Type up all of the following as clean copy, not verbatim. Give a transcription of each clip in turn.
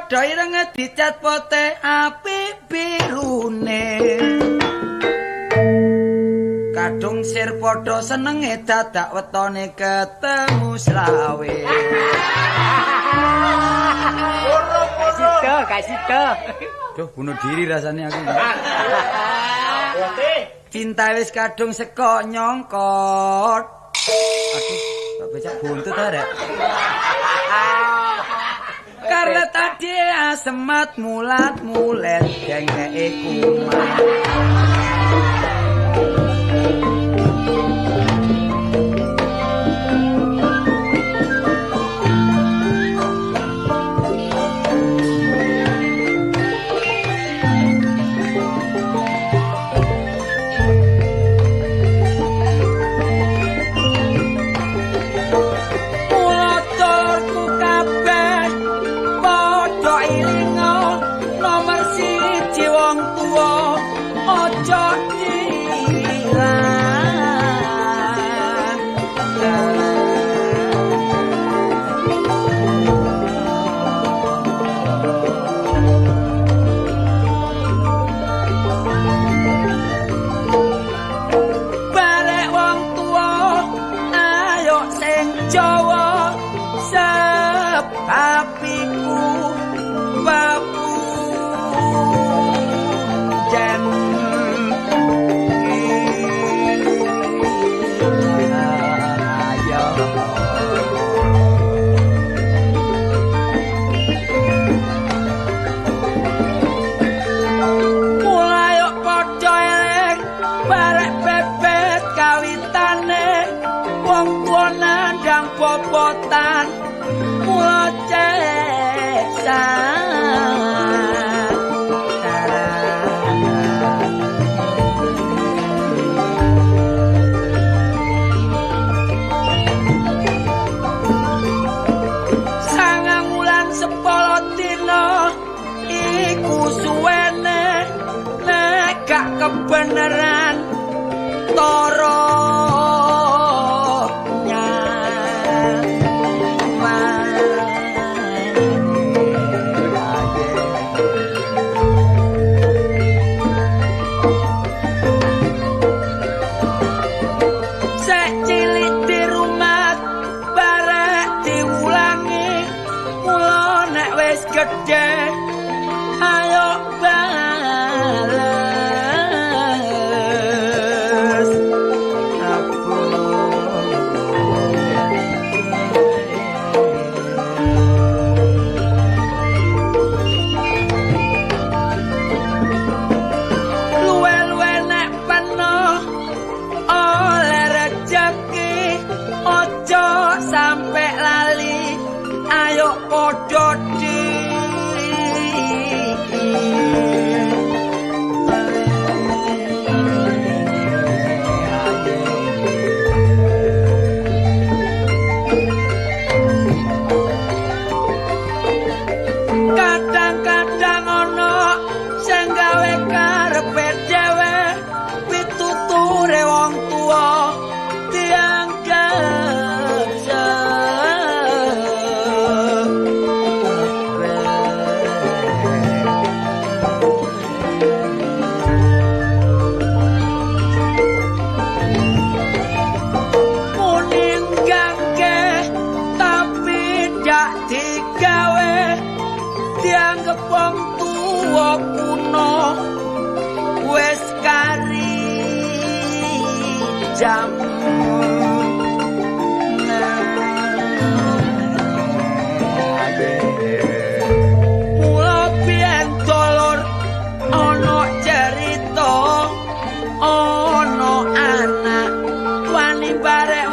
padha ireng dicat pote apik birune. Kadung sir padha senenge dadak wetone ketemu slawe. Kasih. Duh, bunuh diri rasanya aku. Cinta wis kadung seko nyongkot. Aduh, tak becak buntut arek. Karena tadi asemat mulat-mulet dengke kumat. Popotan mula sangang wulan 10 dina iku suwene nek gak kebeneran toro gede ayo bales aku luwe-luwe nek penuh oleh rezeki ojo sampe lali ayo podo kadang-kadang ono sing gawe karepe dhewe pituture wong tuwa dianggep dianggep wong tuwa kuno wis kari jam mula biyen dolor ana cerita ana anak wani barek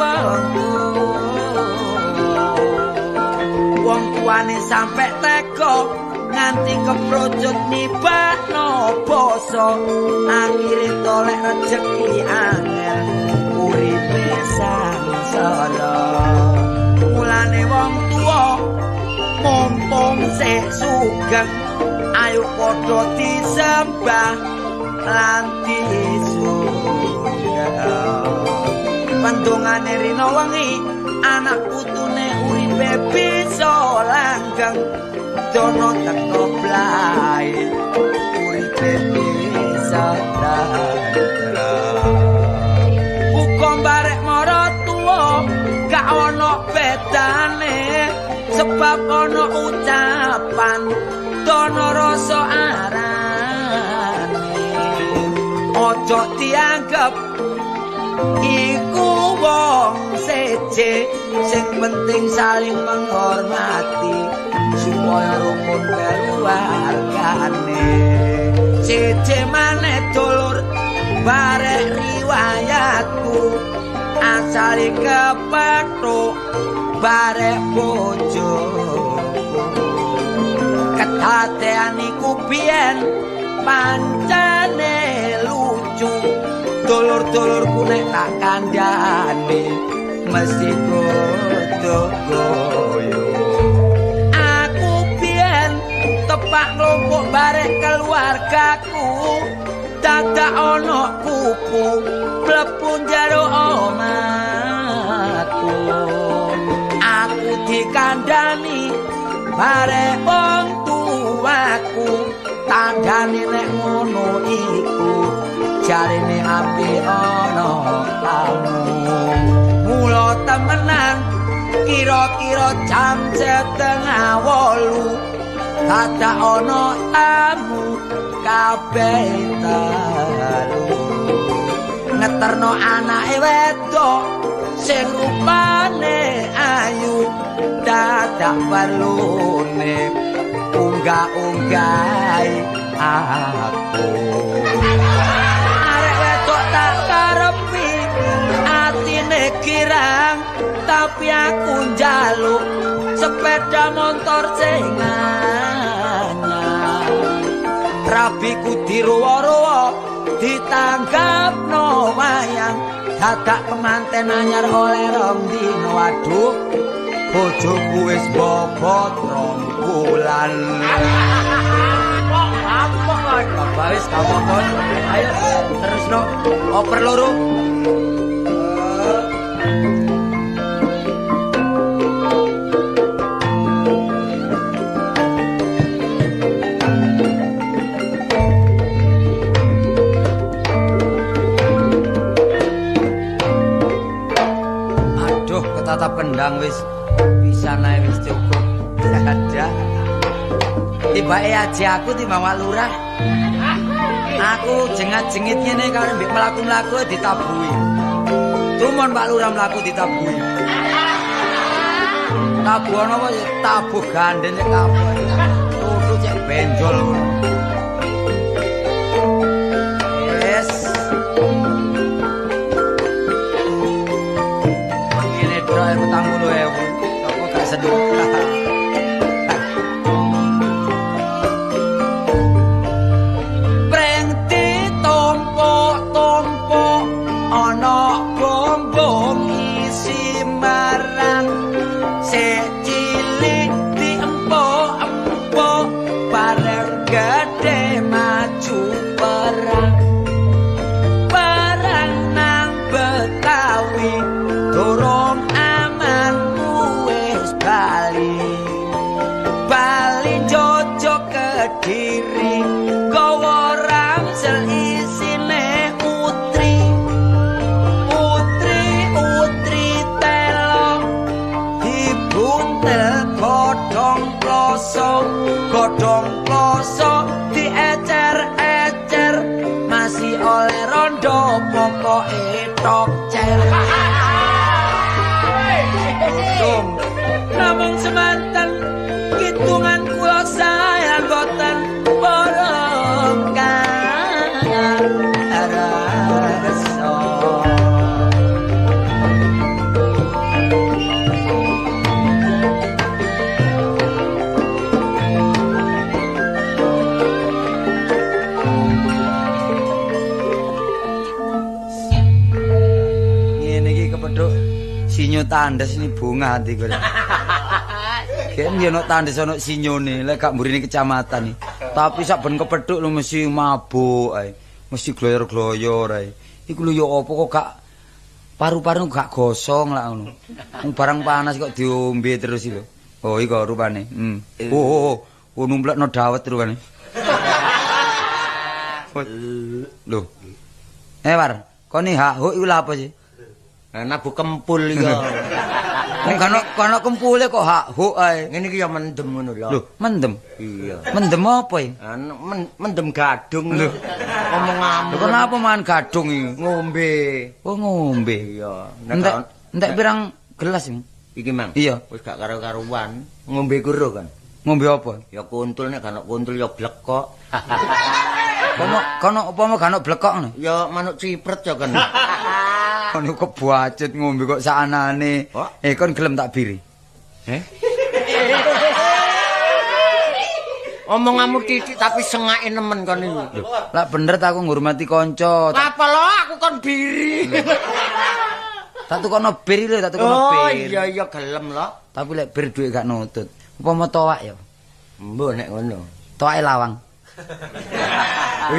wong tuane sampe teko nganti keprojot nibakno basa akhire tolek rejeki angel uripe sangsara mulane wong tuwa mumpung sik sugeng ayo padha disembah lan disugah pandongane rina wengi anak putune uripe bisa langgeng dono teko blai uripe bisa uga barek mara tuwa gak ana bedane sebab ana ucapan dono rasa arane ojo dianggep iku wong seje sing penting saling menghormati supaya rukun keluargane seje maneh dulur barek riwayatku asale kepethuk barek bojoku ketatean iku biyen pancene lucu dulur-dulurku nek tak kandhane mesti godo-goyo aku biyen tepak nglumpuk barek keluargaku dadak ana kuku mlebu jero omahku aku dikandhani barek wong tuaku tandane nek ngono iku jarine api ana tamu mula temenan kira-kira jam 7:30 dadak ana tamu kabeh dalu ngeterno anake wedok sing rupane ayu dadak perlune unggah-unggahi aku arek wedok tak karepi atine girang tapi aku njaluk sepeda motor sing anyar rabiku diruwa-ruwa ditanggapno wayang dadak kemanten anyar oleh rong dino waduh bojoku wis bobot 2 bulan Bapak wis apa-apa ayo terusno oper loro aduh ketatap kendang wis bisa naik wis cukup ada tibake aja aku timbang Pak Lurah aku jengat-jengit ngene karo mbek mlaku-mlaku ditabuhi tumon Pak Lurah mlaku ditabuhi tabuhan apa ya tabuh gandeng cek kabeh tutu cek benjol wes ngene dro 40.000 aku gak sedih godhong kloso diecer-ecer masih oleh rondo pokoke tok cer namung semanten kitungan kula saya boten porongkan rasa sinyo tandes ini bunga hati gue. Kan dia no tandes ono sinyo nih, lek gak mburine kecamatan nih. Tapi saben kepethuk lu mesti mabuk ae. Mesti gloyor-gloyor ae. Iku lho ya apa kok gak paru-paru gak gosong lah ngono. Wong barang panas kok diombe terus lho. Oh, iko rupane. Oh, numplekno dawet rupane. Lho. War, kene hak huk iku lha apa sih? Nabu kempul iki. Nek kono kempule kok hak huk ae. Ngene iki ya mendem ngono lho. Lho, mendem. Iya. Mendem apa iki? Mendem gadung lho. Ngomong Lho kenapa mangan gadung iki? ngombe. Oh, ngombe. Iya. Entek pirang gelas iki? Iki Mang. Iya. Wis gak karo-karuan. Ngombe kuro kan. Ngombe apa? Ya kuntul nek gak ono kuntul ya blekok. Kono apa gak ono blekok ngono? Ya manuk cipret ya kan. Kono kok buacet ngombe kok sakanane. Kon gelem tak biri. Omonganmu titik tapi sengake nemen kon iki. Lah bener ta aku ngurmati kanca. Apa lo aku kon biri. Tak tukono bir lho, tak tukono Oh bir. iya gelem lo. Tapi lek bir duit gak nutut. Apa mau toak ya? Mbok nek ngono. Toake lawang.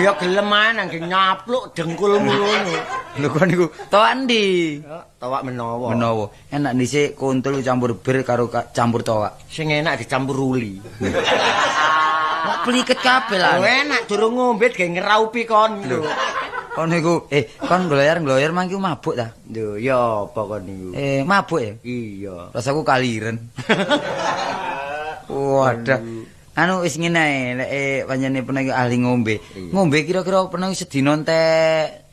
Ya gelem ae nang nyapluk dengkulmu ngono. Lho kon niku toak ndi? Tawak menawa. Menawa. Enak dhisik kuntul campur bir karo campur toak. Sing enak dicampur uli. Kok pliket kabeh lah. Oh enak durung ngombe ge ngeraupi kon lho. Kon niku kon gloyer mangki mabuk ta? Lho ya apa kon niku? Mabuk ya? Iya. Rasaku kaliren. Waduh. Anu wis ngene ae, lek pancene pernah ahli ngombe. Ngombe kira-kira pernah sedina entek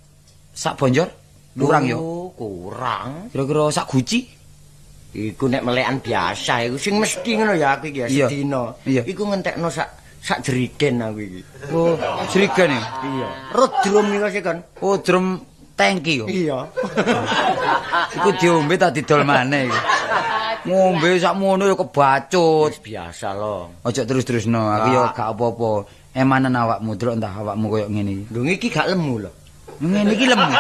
sak bonjor? Kurang ya? Kurang. Kira-kira sak guci? Iku nek melekan biasa iku sing mesti ngono ya aku iki ya sedina. Iku ngentekno sak jerigen aku iki. Oh, jerigen ya? Iya. Rut drum iki sik kan. Oh, drum tangki yo. Iya. Iku diombe tak didol maneh iki. Ngombe sakmono ya kebacut. Biasa lho. Ojo terus-terusno, aku ya gak apa-apa. Emanen awakmu delok entah awakmu koyo ngene iki. Lho iki gak lemu lho. Ngene iki lemu.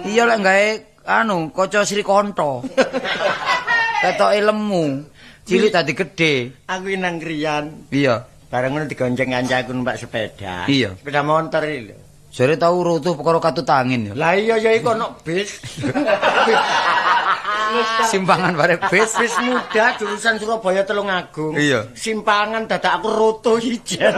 Iya lek gawe anu kaca Srikanto. Ketoke lemu. Cilik tadi gede. Aku nang kriyan. Iya. Bareng ngono digonceng kancaku numpak sepeda. Iya. Sepeda motor iki lho. Jare tau rutuh perkara katut angin ya. Lah iya ya iku ono bis. Simpangan bare bis. Bis muda jurusan Surabaya Tulungagung. Iya. Simpangan dadak aku rutuh ijen.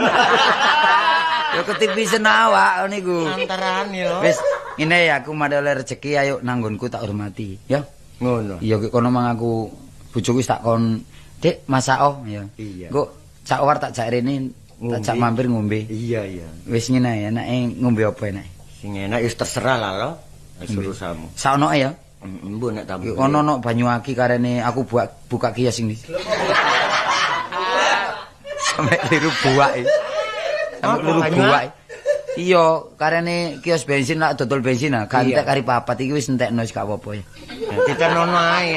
Ya ketipisen awak niku. Antarane yo. Wis, ngene ya aku madhe oleh rezeki ayo nanggonku tak hormati, ya. Ngono. Iya kono mang aku bojoku wis tak kon, Dik, masako ya. Iya. Engko cak war tak jak rene, tak jak mampir ngombe. Iya. Wis ngene ae, enake ngombe apa enake? Sing enak wis terserah lah lo. Wis urusanmu. Saonoke ya. Mbok nek tamu. Ono banyu aki karene aku buka kios sing iki. Sampai liru buak iki. Sampai liru buak. Iya, karene kios bensin lak dodol bensin ah, gantek kari papat iki wis entekno wis gak apa-apa ya. Ditenono ae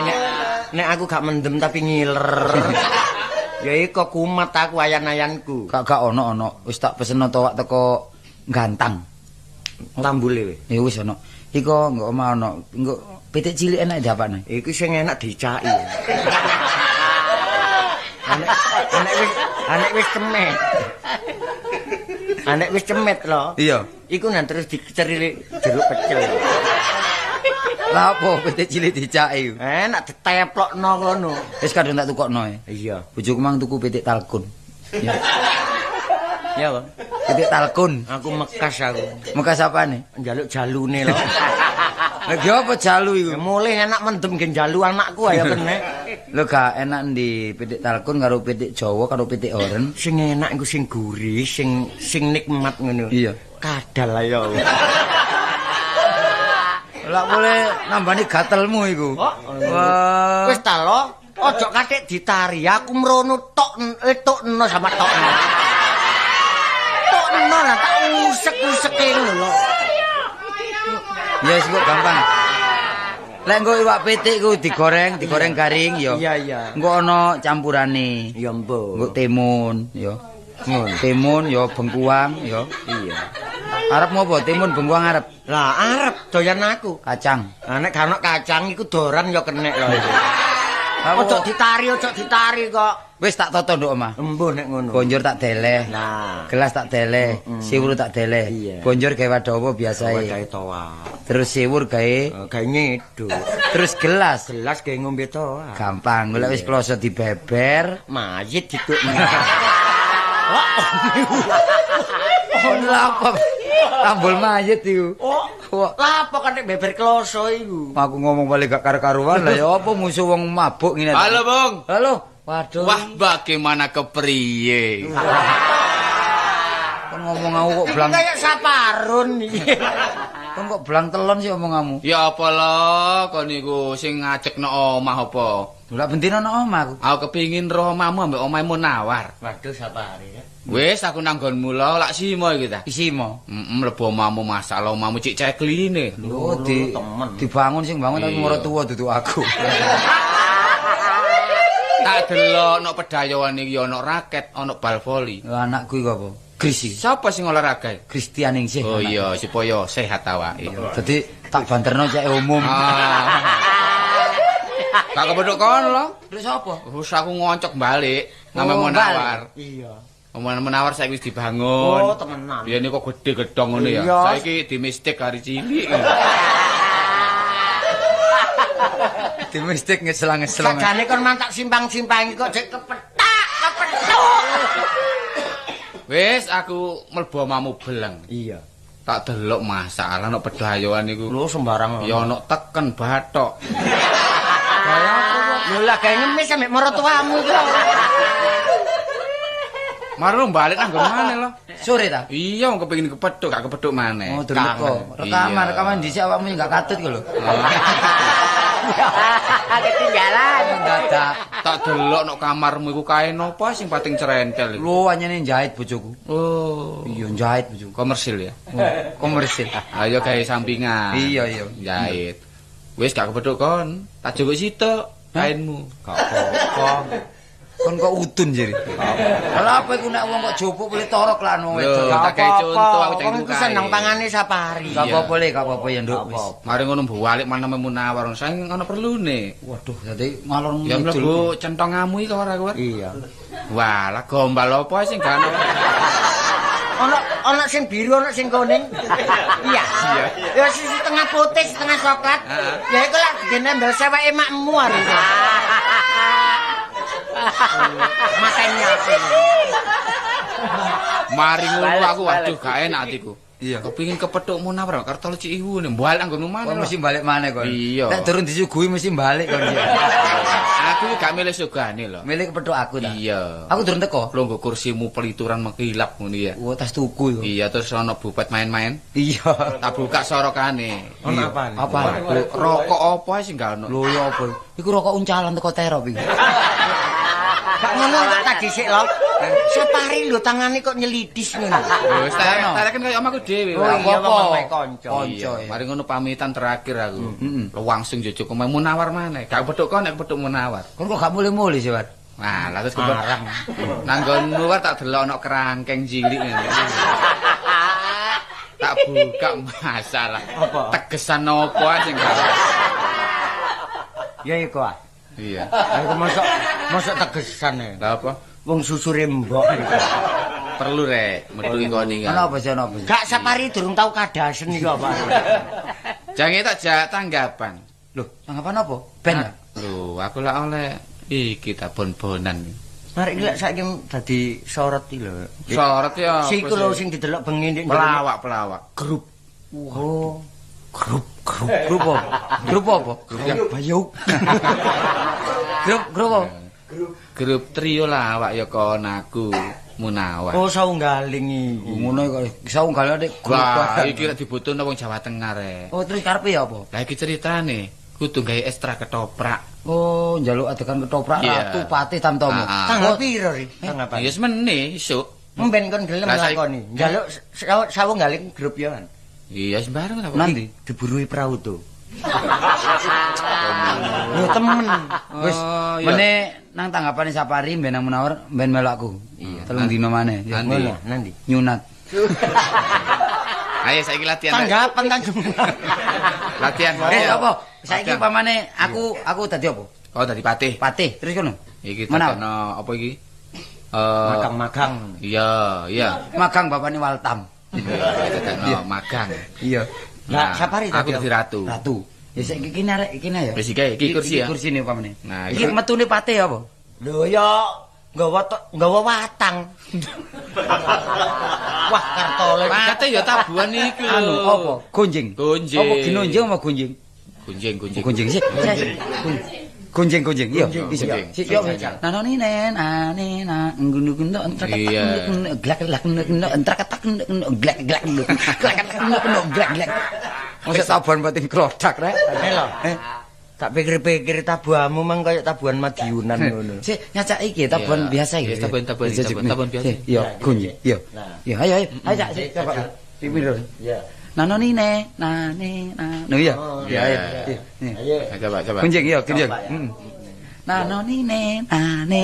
nek aku gak mendem tapi ngiler. Ya iku kumat aku ayan-ayanku. Gak ono. Wis tak peseno towak teko Gantang. Tambule we. Ya wis ono. Iku engko omah ono. Engko pitik cilik enak diapakne. Iku sing enak dicaki. Anek wis cemet. Anek wis cemet lho. Iya. Iku nang terus diceri jeruk pecel. Lah apa pitik cilik dicaki? Enak diteplokno ngono. Wis kadung tak tukokno ya. Iya. Bojoku mang tuku pitik talkun. Ya. Ya, Bang. Pitik talkun. Aku mekas aku. Mekas apane? Njaluk jalune lho. Lagi apa jalu iku? Mulih enak mendem gen jalu anakku ya bener. Lho gak enak ndi pitik talkun karo pitik Jawa karo pitik oren. Sing enak iku sing gurih, sing nikmat ngono. Iya. Kadal lah ya. Lah boleh nambani gatelmu iku. Wah. Wis ta lo, ojo katik ditari. Aku mrono tokno sama tokno. Tokno lah tak usek-useke ngono lho. Ya wis kok gampang. Lek engko iwak pitik iku digoreng garing ya. Iya. Engko ana campurane. Ya mbok. Engko timun ya. Ngono. Timun ya bengkuang ya. Iya. Arep ngopo? Timun bengkuang arep. Lah arep doyan aku. Kacang. Lah nek gak ono kacang iku doran ya kenek lho. Ojo ditari kok. Wis tak toto nduk omah. Embuh nek ngono. Bonjor tak deleh. Nah, Gelas tak deleh, siwur tak deleh. Iya. Bonjor gawe wadawa biasae. gawe toa. Terus sewur gawe ngeduk. terus gelas Gawe ngombe toa. gampang golek wis kloso dibeber Mayit diduk. ono apa tambul mayit iku Lah apa kan nek beber kloso iku? aku ngomong balik gak karu-karuan lah ya apa musuh wong mabuk ngene Halo, Bung. halo waduh Wah, bagaimana kepriye? kon ngomong aku kok blang Kayak saparun iki. kon kok blang telon sih omonganmu Ya apa lo, kon niku sing ngajekno omah apa? lha bendino nang omah aku Aku kepingin roh omahmu ambek omahmu nawar. Waduh sapari ya. Wis aku nang nggonmu lo, lak simo iki ta. isi mo Mlebu omahmu masalah omahmu cik cekline. lho dibangun sing bangun tapi moro tuwa duduk aku Tak delok nok pedayoan iki ana raket, ana bal voli. lha anakku iku apa Grisi Siapa sing olahraga? Kristian ning sih Oh iya, supaya sehat awake. dadi tak banterno cek umum Gak kepethuk kon lo. terus apa Wis aku ngoncok balik nang menawar. Iya. Menawar saiki wis dibangun. Oh, temenan. Biyen kok gede gedhong ngono ya. Iya. Saiki di mistik hari cilik. di mistik ngeselang-ngeselang Sajane kon mantak simpang-simpangi kok jek kepethuk. Wis aku mlebu omahmu beleng. Iya. Tak delok masalah nek pedayoan iku. Lho sembarang. Ya ono teken bathok. Lho lah gawe ngemis sampe maratuamu iki. Mari balik nang nggon maneh lo. sore ta Iya, wong kepengin kepethuk, gak kepethuk maneh. oh durung teko Iya. rekaman dhisik awakmu gak katut ku lho Ketinggalan. dadak Tak delok nek kamarmu iku kain apa sing pating cerentel iku. lho anyane jahit bojoku Oh, iya jahit bojoku komersil ya. komersil Ayo gawe sampingan. iya iya Jahit. Wis gak kepethuk kon. Tak jogok sitok kainmu. gak apa-apa kon kok udun jere lha apa iku nek wong kok jopuk boleh torok lan wong wedok Lho, tak gawe contoh aku cek Wong iku seneng pangane sapari. gak Iya. apa-apa le gak apa-apa ya nduk wis Mari ngono balik mana menawar saking ana perlune. waduh dadi ngalor Ya mlebu centongamu iki ora kuwi. Iya. Wah, lah gombal apa sing gak ana. Ana sing biru, ana sing kuning. Iya. Iya. Ya sing setengah putih, setengah coklat. Ya iku lak genembel seweke makmu are. Makanya apa? Mari ngono aku waduh gak enak atiku. iya Kepengin kepethuk munawar kartol cik iku ne balik anggonmu kon maneh. mesti balik maneh kon Iya. nek durung disuguhi mesti balik kon ya Aku iki gak milih sugane lho. milih kepethuk aku ta Iya. aku durung teko Lo nggo kursimu pelituran mengkilap ngono ya. oh tas tuku iku Iya terus ana bupet main-main. iya Tak buka sorokane. Ono apane? apa Rokok apa sing gak ono? lho ya apa iku rokok uncalan teko terop iki Gak ngono kok tak dhisik lho. Sapari lho tangane kok nyelidis ngono. Wis tak kan kaya omahku dhewe. Oh, Wah. iya, apa-apa. wong omahe kanca. Kanca, Iya, ya. mari ngono pamitan terakhir aku. Lo langsung jujur kok munawar maneh. Gak kepethuk kon nek kepethuk munawar. kon kok gak mulih-mulih sih War Nah, lah terus kebarang. Nang nggonmu wae tak delok ana kerangkeng cilik ngene. Tak buka masalah. Tegesan apa sing gak. Ya iku ah. Iya. Aku mosok tegesan e. Lah apa? Wong susure mbok. Perlu rek metu iki kon iki. ana apa sih ana apa sih Gak sapari durung tau kadasen iki apa. Jange tak jak tanggapan. lho tanggapan apa ben ya? Lho, aku lak oleh iki ta bon-bonan. Mari iki lek saiki dadi sorot iki lho. Sorot ya. Siku lho sing didelok bengi ndek pelawak-pelawak. grup. oh grup apa grup apa grup yang bayuk grup apa Grup trio lawak ya kon aku munawar. Oh saunggaling iki. ngono kok saunggal nek grup Wah, bareng. iki lek dibutuhno wong Jawa Tengah rek. oh terus karepe ya apa Lah iki ceritane kudu gawe ekstra ketoprak. oh njaluk adegan ketoprak Iya. ratu patih tamtomo Ah, ah. Tanggal piro ri? Tanggapan. Ya semene isuk. Mben kon gelem Lah, saiki- lakoni. Njaluk saunggaling grup ya kan. Iya sembarang ta. nanti Diburui Prauto. Yo temen. wis Oh, iya. mene nang tanggapane Sapari ben nang menawar ben melu aku Iya. telung dino maneh ya Nanti. ngono. Nanti. nyunat Ayo saiki latihan. Rek. Tanggapan kan. Latihan. apa saiki Latihan. pamane aku dadi apa Oh, dadi patih. patih terus kono Iki Menawar. tekono apa iki? Magang-magang. Iya, iya. magang bapakne Waltam Tekono magang. iya Lah sapari aku dadi ratu. Ratu. Ya saiki kene arek kene ya. Wis iki kursi ya. Kursine upamane. Nah, Iki metune pate apa? Lho ya nggawa watang. Wah, kartole. Pate ya tabuhan iki lho. Anu apa? Gonjing. Gonjing. Apa ginonjing apa gonjing? Gunjing. Gonjing sih. Gonjing. Iya, iso. Gonjing. Sik yo. Nanoni nen ane na ngunu-ngunu entrak glek. Mosok tabuhan batin klodak rek. Lho. Tak pikir-pikir tabuhanmu mang kaya tabuhan Madiunan ngono. Sik nyacak iki tabuhan biasa iki. Tabuhan biasa. Iya, gonjing. Iya. Iya, ayo cak sik coba. Pipir. Iya. Nanoni ne, nane na. No iya. Iya, ayo. Ayo coba. Gonjing iya, gonjing. Nanoni ne, nane.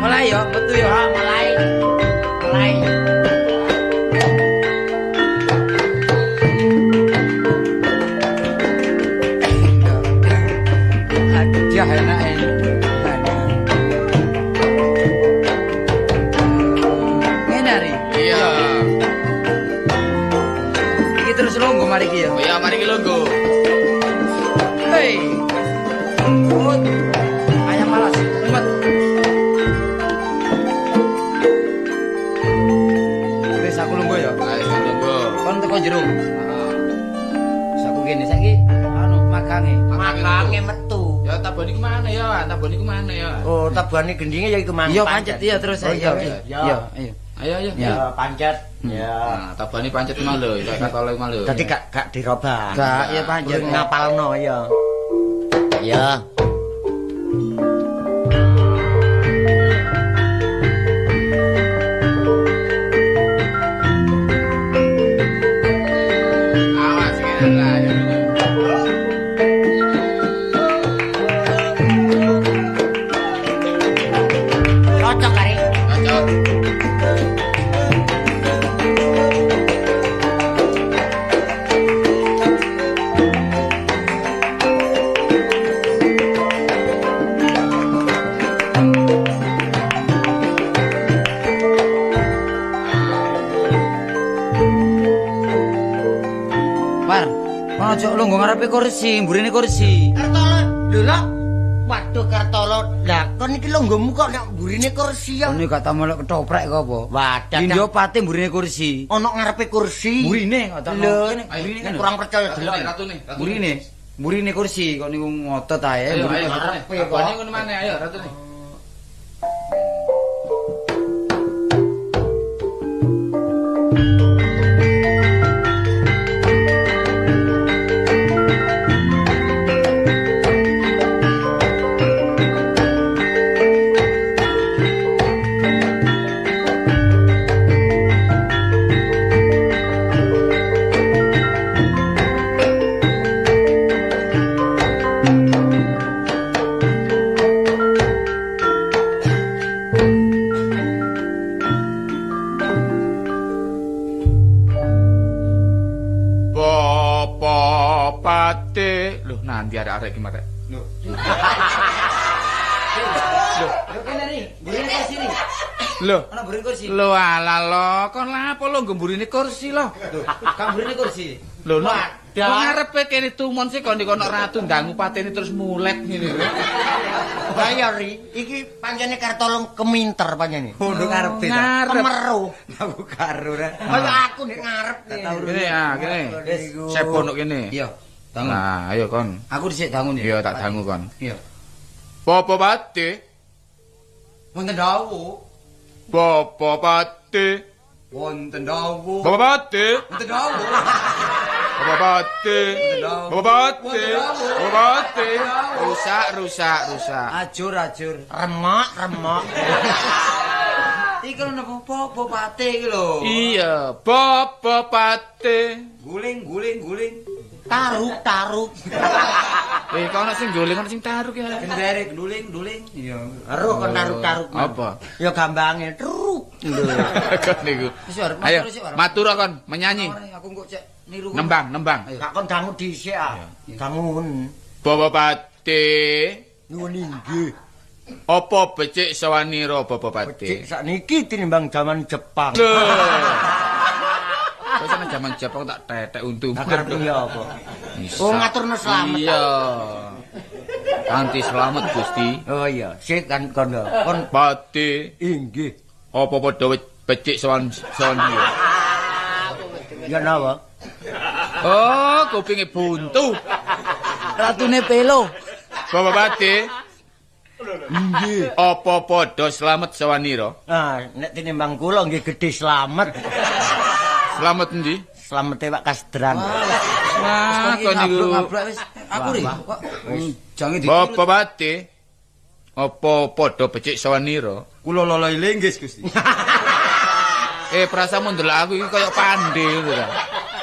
Mulai yo, metu yo. Mulai. Dia enak ini. Ngenari. Iya. Iki terus lungguh mari iki ya. Oh iya, mari ki lungguh. Hei. Mut. Ayam malas. Umat. Wis aku lungguh ya. Ayo lungguh. Kon teko jero. Saku kene saiki anu makange. Makange metu. Ya tabuhan iki mana ya? Tabuhan iki mana ya? Oh, tabuhane gendinge ya iku mang. Iya pancet iya terus iya. Iya, ayo. Ayo. Ya, pancet. Ya. Nah, tabuhan iki pancet mau lho, kayak katole mau lho. Dadi gak dirobah. Gak ya pancet Ngapalno ya. Ya. Awas kene lah. Cocok kari. Cocok. Par, kono aja lungguh ngarepe kursi, mburine kursi. Kartolo, lho lho. Waduh Kartolo, lah kon iki lungguhmu kok nek mburine kursi ya. Ini gak tau melok ketoprek kok apa? Wadah. Dindio pate mburine kursi. Ono ngarepe kursi. Mburine kok tau. Lho, Mburine kan kurang percaya delok. Ratu nih. Mburine kursi kok niku ngotot ae. Ayo, Mburine ayo, ngarepe ayo, kok. ini ngono mana? Ayo, Ratu nih. Nanti arek-arek iki marek. Lho kene nih, mburine kursi nih. Lho, Ana mburine kursi. lho ala lo, kon lapo lo nggemburine kursi lo. Kang mburine kursi. Lho, no. Kok ngarepe kene tumon sih kon dikono ratu ndangu patene terus mulet ngene lho. Bayari, iki pancene Kartolo keminter pancene. Nduk ngarepe ta. Ngarep. Kemeru. Aku karo rek. Kaya aku nek ngarep. Kene ah, kene. Sepo nduk kene. Iya, dangun. Nah, ayo kon. Aku dhisik dangun ya. Iya, tak dangu kon. Iya. Popo pate, Wonten dawuh. popo pate, Wonten dawuh. popo pate, Wonten dawuh. popo pate, popo pate, popo pate. Rusak. Ajur. Remak. Iki lho apa pate iki lho. Iya, popo pate. Guling. Taruk. Kok ana sing golek ana sing taruk ya. Gendere guling. Iya. Aruh kon taruk. Apa? Ya gambange truk. Kon niku. Wis arep Ayo, matur sik arep. matur kon menyanyi. Aku kok cek niru. Nembang. Kak kon dangu dhisik ah. Dangun. Bapak Pati. Nuwun inggih. Apa becik sawanira Bapak Pati? Becik sakniki tinimbang jaman Jepang. Kok sana jaman Jepang tak tetek untung. Ngerti ya apa? Oh ngaturno slamet. Iya. Kanthi selamat Gusti. Oh iya, sik kan kono. Kon Pati. inggih. Apa padha becik sawanira? Ya napa? Oh, kupinge buntu. Ratune pelo. Bapak Pati. Inggih. Apa padha slamet sawanira? Ah, nek tinimbang kula nggih gedhe slamet. Slamet endi? Slamete Pak Kasdran. Wah, kok niku Wis aku ri kok jange di Bapak Pati. Apa padha becik sawanira? Kula loloi linggis Gusti. Prasamu ndelok aku iki kaya pandhe ngono ta.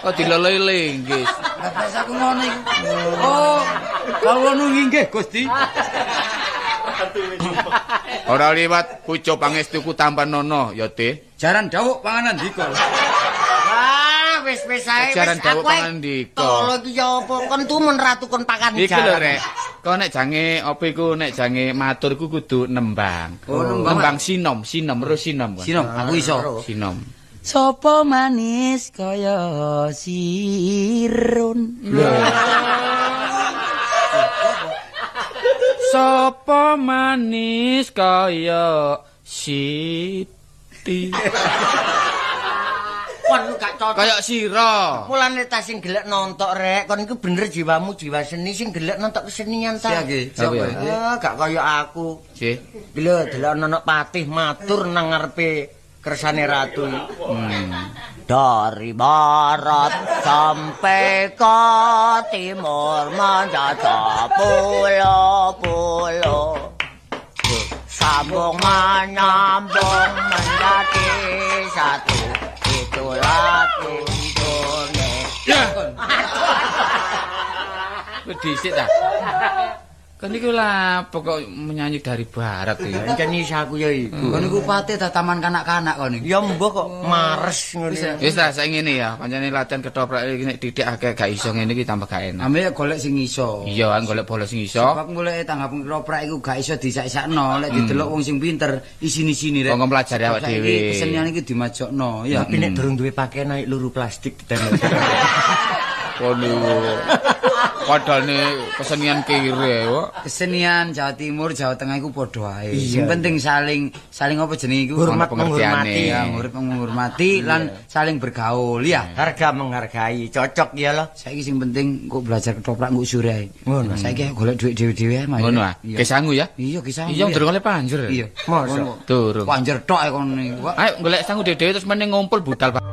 Kok diloloi linggis. Pas aku ngono iku. Oh, kawula nunggih nggih Gusti. Ora liwat pucuk pangestuku tanpa nono ya Te. Jaran dawuh panganan dika. Ah, wis ae. Jaran dawuh pangandika. Tolo iki ya apa? Kon tumun ratu kon pakan Iki lho jaran. Rek. Kok nek jange apa iku nek jange matur ku kudu nembang. Oh, nembang. Nembang sinom terus sinom. Kan? Sinom, aku iso. Sinom. Sopo manis kaya sirun. Sopo manis kaya Siti. Kon gak cocok. Kaya sira. Mulane ta sing gelek nontok rek, kon iku bener jiwamu jiwa seni sing gelek nontok kesenian ta. Siap nggih, siap. Apa ya? Ah, gak kaya aku. Nggih. Lho, delok ana patih matur nang ngarepe kersane ratu. Dari barat sampai ke timur menjajah pulau-pulau. Sambung menyambung menjadi satu. Itulah Indonesia. Ya. Wis dhisik ta. Kan niku lah pokok menyanyi dari barat iki. Nyanyi saku ya iku. Kon niku pate ta taman kanak-kanak kon iki. Ya mbah kok mares ngene. Wis lah saiki ngene ya, pancene latihan ketoprak iki nek didik akeh gak iso ngene iki tambah gak enak. Ame golek sing iso. Iya, kan golek bola sing iso. Sebab golek tanggap ketoprak iku gak iso disak-sakno, lek didelok wong sing pinter isini-sini rek. Wong pelajari awak Saiki dhewe. Kesenian iki dimajokno, ya. Tapi nek durung duwe pakaian naik luru plastik ditembak. Kono. Padahal kesenian kire kok. Kesenian Jawa Timur, Jawa Tengah iku padha ae. Sing penting saling apa jenenge iku Hormat pengertiane. ya, menghormati lan saling bergaul ya. Harga menghargai, cocok ya loh. Saiki sing penting kok belajar ketoprak nggo sore ae. Ngono. Saiki golek dhuwit dhewe-dhewe ae, Mas. Ngono ah. Iya. Kesangu ya? Iya, kisah. Iya, durung oleh panjer. Iya. Mosok. Durung. Panjer tok ae kono niku. Ayo golek sangu dhewe terus meneng ngumpul budal, Pak.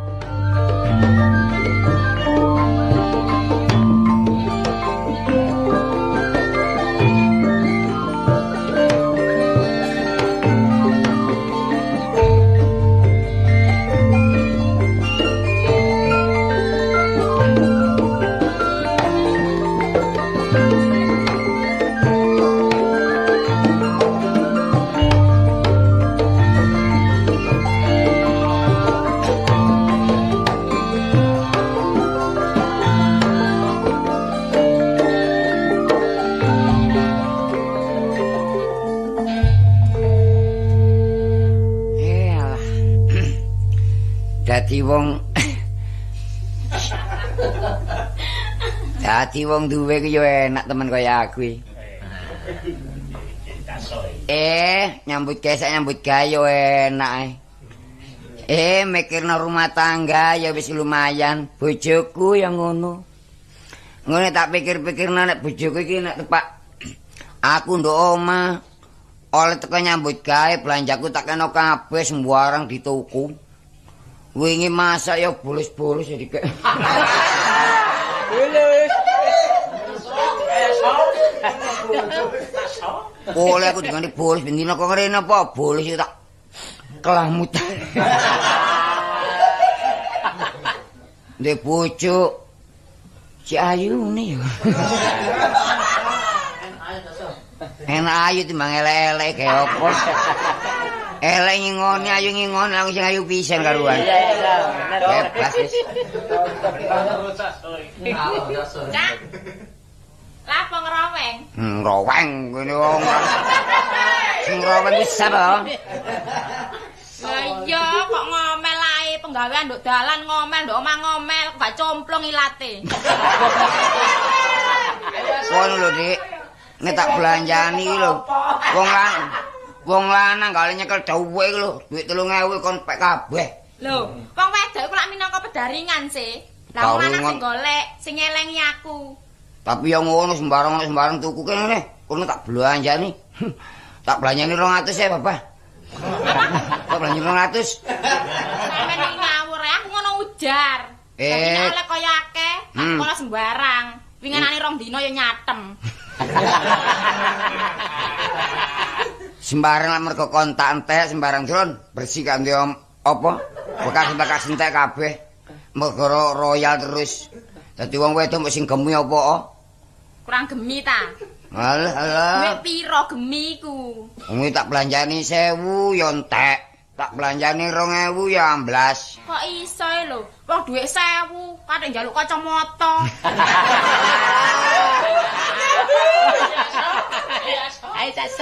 Dadi wong duwe ku yo enak temen kaya aku iki. Nyambut gawe yo enak. Mikirno rumah tangga ya wis lumayan. Bojoku yang ngono. Ngene tak pikir-pikirno nek bojoku iki nek tepak aku nduk omah oleh teko nyambut gawe belanjaku tak kena kabeh sembarang dituku. Wingi masak ya bolos-bolos ya dikek. Oleh aku digani bolos bendina kok ngrene apa bolos iki tak kelamut. Ndek bojo si Ayu ne ya. Enak ayu timbang elek-elek kaya apa. Elek ngingoni ayu ngingoni aku sing ayu pisan karuan. Bebas wis. Cak. Lah apa ngeraweng? Ngroweng ngene wong. Sing ngroweng wis sapa? Lah iya kok ngomel ae penggawean nduk dalan ngomel nduk omah ngomel gak complong ilate. Ngono lho, Dik. Nek tak belanjani iki lho. Wong lanang gak nyekel dawuhe iki lho. Duit 3.000 kon pek kabeh. Lho, wong wedok iku lak minangka pedaringan sih. Lah wong lanang sing golek, sing ngelengi aku. Tapi yang ngono sembarang tuku kene. Kono tak belanjani. Tak belanjani 200 ya, Bapak. Tak belanjani 200. Sampeyan iki ngawur aku ngono ujar. Dadi nek oleh kaya akeh, ora sembarang. Winginane 2 dina ya nyatem. Sembarang lah mergo kontak entek sembarang dron bersih kan dia apa bekas entek kabeh mergo royal terus dadi wong wedok mbok sing gemi apa Kurang gemi ta? alah Duit piro gemi iku? wong tak belanjani 1000 ya entek tak belanjani 2000 ya amblas Kok iso lho? Wong dhuwit 1000 kadang njaluk kacamata.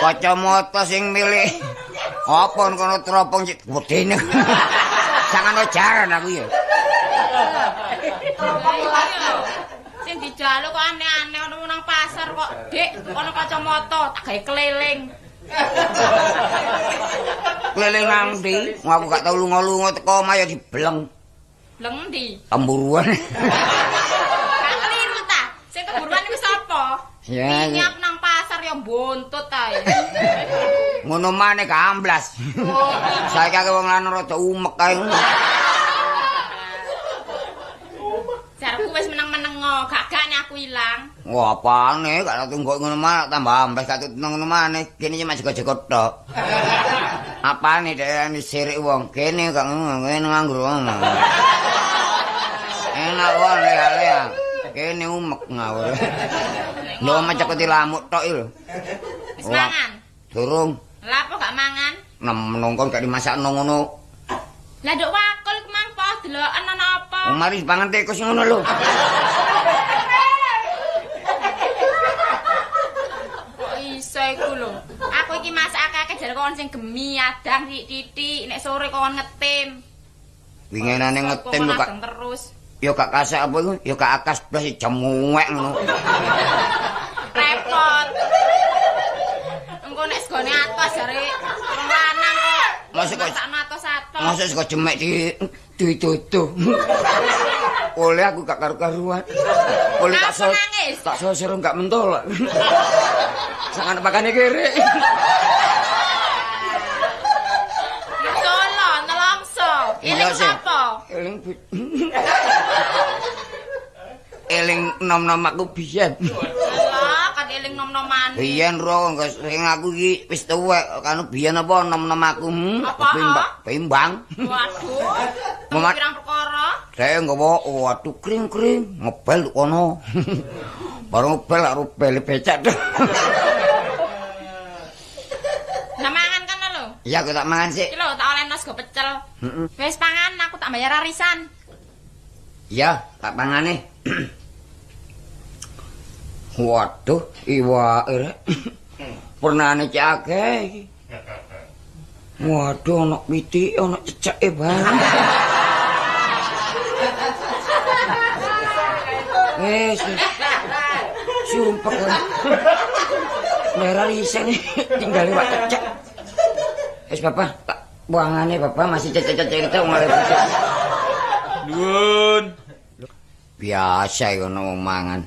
Kacamata sing milih apa kono teropong wedene. Jangan ojaran aku ya. Sing dijaluk kok aneh-aneh ono nang pasar kok, Dik, ono kacamata tak gawe keliling. Keliling nang ndi? Aku gak tau lunga-lunga teko omah ya dibleng. Bleng ndi? Temburuan. Gak keliru ta? Sing keburuan iku sapa? Ya. Ini aku nang pasar ya buntut ae. Ngono maneh gak amblas. Saiki akeh wong lanang rada umek kae. Jarku wis meneng-menengo, gagane aku ilang. Wah, apane gak tunggu ngono maneh tambah amblas gak tutno ngono maneh. Kene cuma jaga-jaga tok. Apane dek sirik wong. Kene gak ngene nganggur wong. Enak wong lea-lea. Kene umek ngawur. Lho macet lamuk tok lho. Wis mangan? Durung. Lah apa gak mangan? Nongkon gak dimasakno ngono. Lah nduk wakul ku mang po deloken ana apa? Mari pangan tikus ngono lho. Kok iso iku lho. Aku iki masak akeh jare kon sing gemi adang titik nek sore kon ngetim. Winginane ngetim kok terus. Ya gak kasak apa iku, ya gak akas blas jam ngwek ngono. Repot. Engko nek segone atos jare wong lanang kok. Masuk kok atos-atos. Masuk kok jemek ditutuh. Oleh aku gak karu-karuan. Oleh tak sosir gak mentol. Sangat pakane kere. Solo nelongso. Ini sapa? Eling eling nom-nom aku biyen. Lah, kan eling nom-noman. Biyen ro sing aku iki wis tuwek kan biyen apa nom-nom aku pimbang. Waduh. Pirang perkara? Saya nggawa waduh kring-kring ngebel kono. Baru ngebel karo bel becak. Nah mangan kan lho. Iya aku tak mangan sik. Iki lho tak olehno sego pecel. Wis pangan aku tak bayar arisan. Iya, tak pangane. Waduh, iwake rek. Pernane cek akeh iki. Waduh, ana pitike, ana ceceke banget. Sumpah kan. Merah isen tinggal lewat cecek. Wis Bapak, tak buangane Bapak masih cecek-cecek itu ngare cecek. Nuwun. Biasa iku ono wong mangan.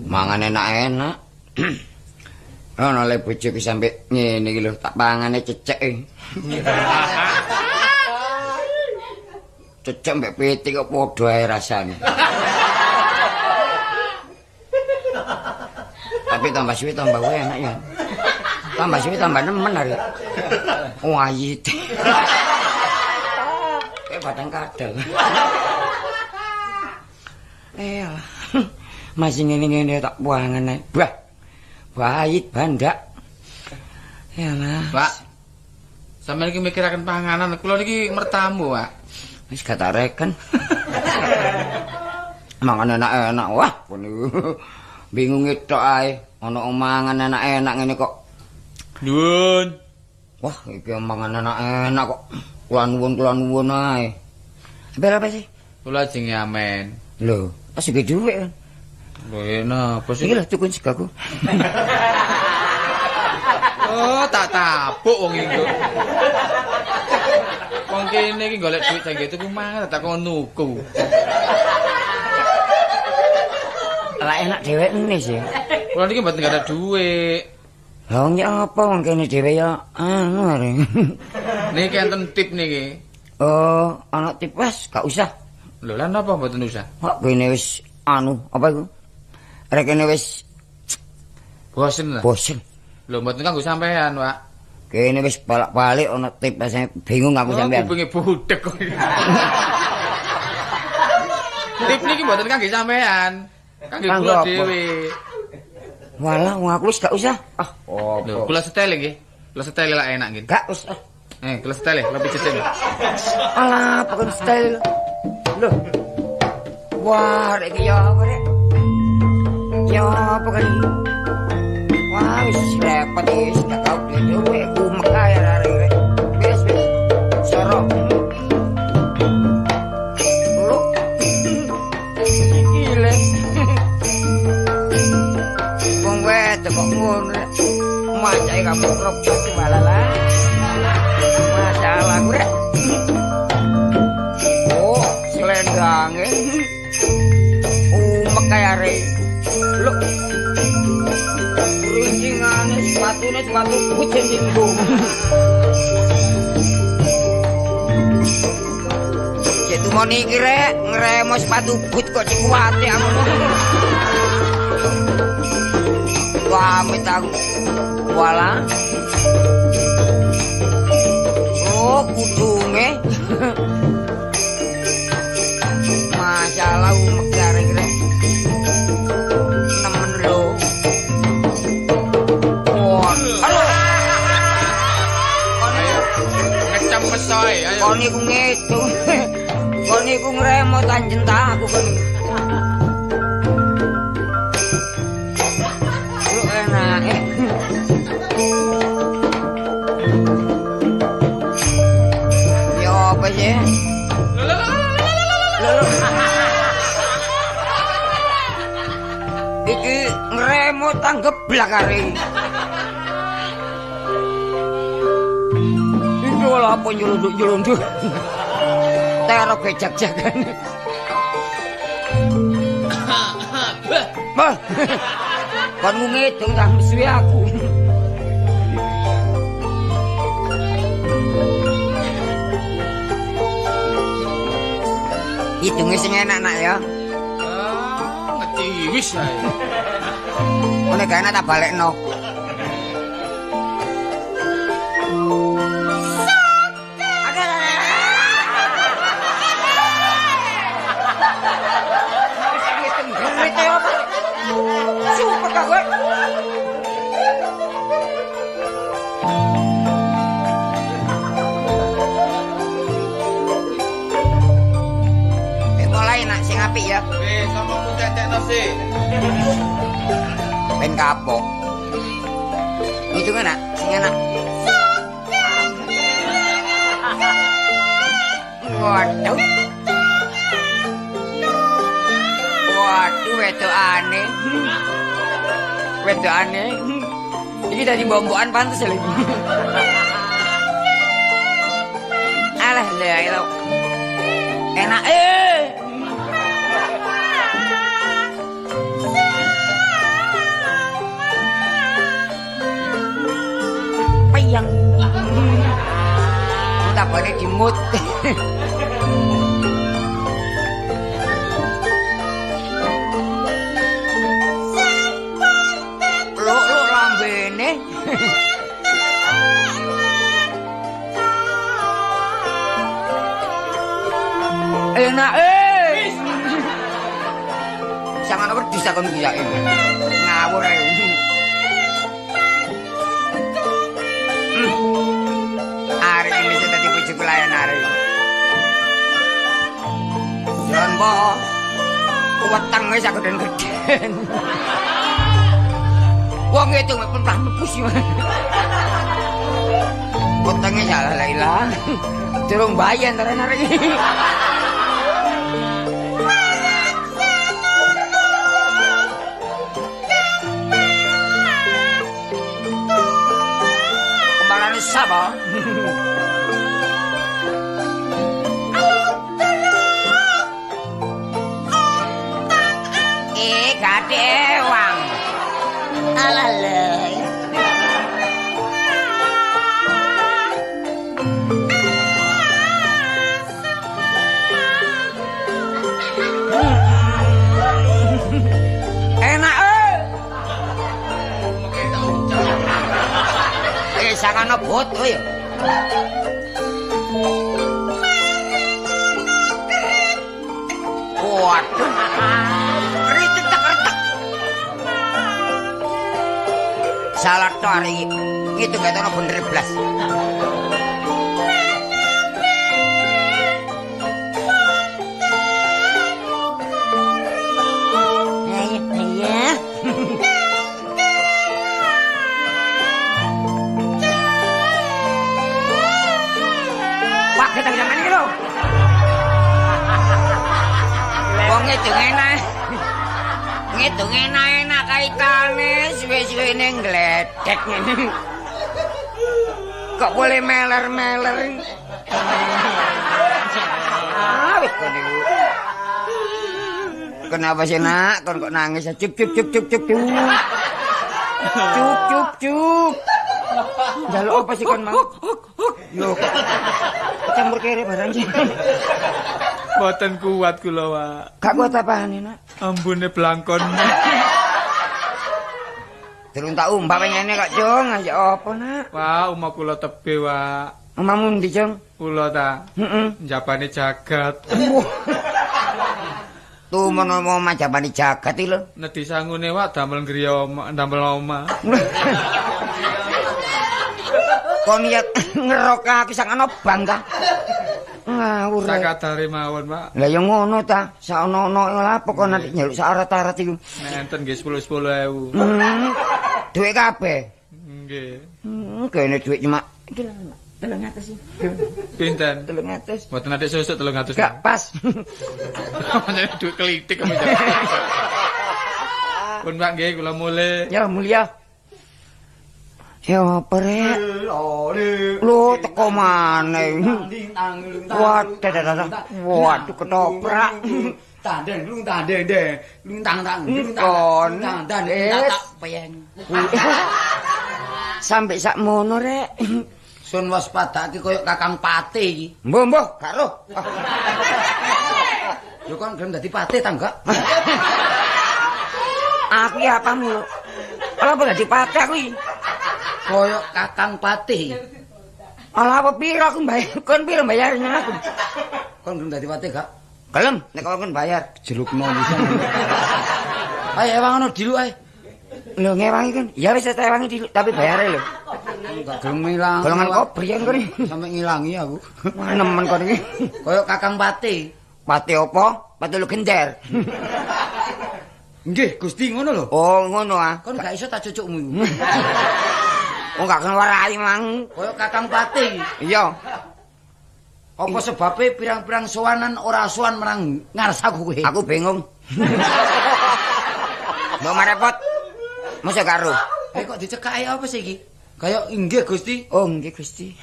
Mangan enak-enak. Ono le bojoku sampe ngene iki lho, tak pangane cecek. Cecek mbek pitik kok padha ae rasane. Tapi tambah suwi tambah enak ya. Tambah suwi tambah nemen hari. Wayit. Kayak batang kadal. Masih ngene-ngene tak buangan ae. Bah. Wayit bandak. Yalah. Pak. Sampeyan iki mikiraken panganan, kula niki mertamu, Pak. Wis gak tak reken. Mangan enak-enak wah pun Bingung tok ae, ana omangan enak-enak ngene kok. Nuwun. Wah, iki omangan enak kok. Kula nuwun ae. Berapa sih? Kula jenenge Amen. Lho, pas iki dhuwit kan. Lho enak, bos. Iki lho tukun segaku. Oh, tak tapuk wong iku. Wong kene iki golek duit jangge tuku mangan tak kon nuku. Lah enak dhewe ngene sih. Kula niki mboten ada duit. Lah wong apa wong kene dhewe ya anu are. Niki enten tip niki. Oh, ana tip wes gak usah. Lho lan apa mboten usah? Kok kene wis anu apa iku? Rek kene wis Bosen lah. bosen. Lho mboten kanggo sampean, Pak. Kene wis balak-balik ana tip saya bingung aku sampean. Kupinge budek kok. Tip niki mboten kangge sampean. Kangge kula dhewe. Walah, wong aku wis gak usah. Ah, Lho, kula setel nggih. Kula setel lah enak nggih. gak usah. Kula setel lebih cecek. Alah, pokoknya style. Loh. Wah, rek ya apa rek? Ya apa kan? Wah, wis repot wis gak tau dhewe ku Mekah ya rek. Wis. Sorok. Lu. Gile. Wong wedok kok ngono rek. Macae kamu robot malalah. Masalah gue. Oh, selendangnya. Umek kayak re. Loh. Rincingannya sepatu kucing minggu. Jadi mau niki rek, ngeremo sepatu but kok dikuat ya. Pamit aku. Walah. Oh, kudunge. Masalah umek gara-gara. Nemen lho. Wah, halo. Ngecam mesoy, ayo. Kon niku ngitung. Kon niku ngremot anjen ta aku kon. Lu enak. Ya apa sih? Iki ngremot tanggeblak kare. Iki lho apa nyelunduk-nyelunduk. Tero gejak-jagan. Bah. Kon ngedung tak mesuwi aku. Hidungnya sing enak nak ya. Ngeciwis ae. Ngene gak enak tak balekno. Super kak gue. Mulai nak sing apik ya. Sama pun cecek nasi. Ben kapok. Itu kan nak, sing enak. Waduh. Waduh, wedokane. Wedokane. Iki dari bombokan pantes lho. Alah, lha enak Payang. Tak boleh dimut. Lu lambene. Enak Sangat wedhus takon iki ya. Ngawur ae. Arek iki wis dadi bojoku layan arek. Jan po. Weteng wis aku den gedhen. Wong itu mek pernah nebus ya. Utangnya salah lah ilang. Durung bayar ntar iki. Kembalane sapa? Gadewang. Alalay. Enak sangono boto ya. Waduh. Salah to hari itu gak tahu bener blas. Iya. Pak kita zaman ini lo. Wong itu enak. Ngitung enak-enak kaitane suwe-suwe ning gledek ngene. Kok boleh meler-meler. Wis kon niku. Kenapa sih nak? Kon kok nangis? Cuk. Cuk. Jaluk apa sih kon mau? Yo. Campur kere barang sih. Boten kuat kula, Wak. Gak kuat apane, Nak? Ambune blangkon. Durung tak umbak ngene kok, Jong. Aja apa, Nak? Wah, omah kula tebe, Wak. Omahmu ndi, Jong? Kula ta. Heeh. Njabane jagat. Tuh menawa omah jabane jagat iki lho. Nedhi sangune, Wak, damel griya damel omah. Kon niat ngerokake sangono bangga. Ngawur. Sakadare mawon, Pak. Lah ya ngono ta, sak ono-ono lha pokok nanti nyaluk sak arat-arat iku. Nek enten nggih 10.000. Duit kabeh. Nggih. Kene duit cuma iki lho, 300 sih. Pinten? 300. Mboten atik susuk 300. Gak pas. Namanya duit kelitik kok. Pun Pak nggih kula mulih. Ya mulia. Ya apa rek? Lho teko maneh. Waduh ketoprak. Tandeng lung tandeng deh. Lung tang Kon tak peyeng. Sampai sak mono rek. Sun waspadake koyo Kakang Pate iki. Mbah, gak roh. Lho kon gelem dadi pate ta enggak? Aku ya apamu? Ala apa dadi pate aku iki? Koyo Kakang Pate. Ala apa piro aku bayar? Kon piro bayarnya aku? Kon gelem dadi pate gak? Gelem, nek kon bayar. Jelukno bisa. Ayo ewang ono diluk ae. Lho ngewangi kan? Ya wis tak ewangi diluk tapi bayare lho. Enggak gelem ngilang. Golongan kobrian kon iki. Sampe ngilangi aku. Nemen kon iki. Koyo Kakang Pate. Pate apa? Pate lu gender. Nggih, Gusti ngono lho. Oh, ngono ah. Kon gak iso tak cucukmu iku. Oh, gak keluar ali mang. Koyo Kakang Pate. Iya. Apa sebabe pirang-pirang sowanan ora sowan marang ngarsaku kowe? Aku bingung. Mbok marepot. Mosok karo. Kok dicekake apa sih iki? Kayak inggih Gusti. Oh, nggih Gusti.